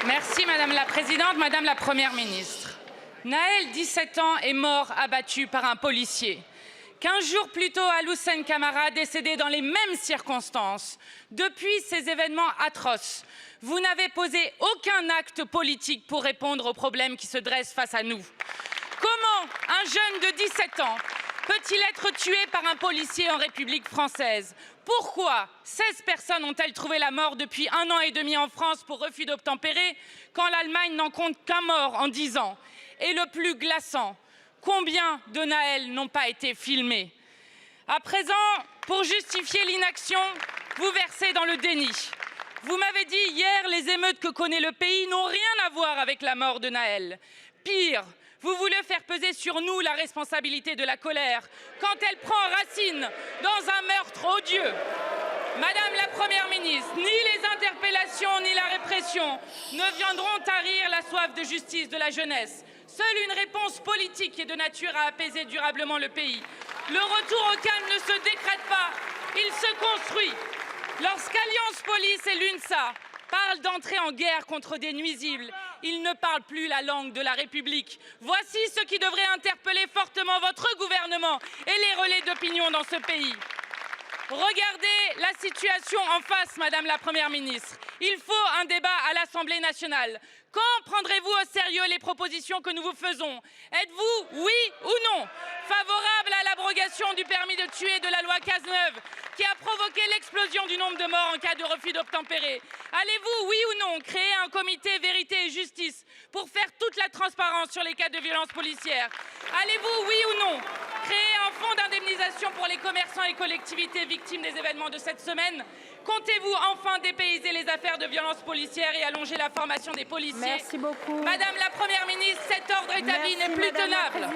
Merci Madame la Présidente, Madame la Première ministre. Naël, 17 ans, est mort abattu par un policier. 15 jours plus tôt, Alhoussen Camara, décédé dans les mêmes circonstances. Depuis ces événements atroces, vous n'avez posé aucun acte politique pour répondre aux problèmes qui se dressent face à nous. Comment un jeune de 17 ans peut-il être tué par un policier en République française? Pourquoi 16 personnes ont-elles trouvé la mort depuis 1 an et demi en France pour refus d'obtempérer, quand l'Allemagne n'en compte qu'un mort en 10 ans? Et le plus glaçant, combien de Naël n'ont pas été filmés? À présent, pour justifier l'inaction, vous versez dans le déni. Vous m'avez dit hier, les émeutes que connaît le pays n'ont rien à voir avec la mort de Naël. Pire, vous voulez faire peser sur nous la responsabilité de la colère quand elle prend racine dans un meurtre odieux. Madame la Première ministre, ni les interpellations ni la répression ne viendront tarir la soif de justice de la jeunesse. Seule une réponse politique est de nature à apaiser durablement le pays. Le retour au calme ne se décrète pas, il se construit. Lorsqu'Alliance Police et l'UNSA parlent d'entrer en guerre contre des nuisibles, ils ne parlent plus la langue de la République. Voici ce qui devrait interpeller fortement votre gouvernement et les relais d'opinion dans ce pays. Regardez la situation en face, Madame la Première ministre. Il faut un débat à l'Assemblée nationale. Quand prendrez-vous au sérieux les propositions que nous vous faisons? Êtes-vous, oui ou non, favorable à l'abrogation du permis de tuer de la loi Cazeneuve, qui a provoqué l'explosion du nombre de morts en cas de refus d'obtempérer? Allez-vous, oui ou non, créer un comité vérité et justice pour faire toute la transparence sur les cas de violences policières? Allez-vous, oui ou non, créer un fonds d'indemnisation pour les commerçants et collectivités victimes des événements de cette semaine? Comptez-vous enfin dépayser les affaires de violences policières et allonger la formation des policiers? Merci beaucoup. Madame la Première ministre, cet ordre établi n'est plus tenable.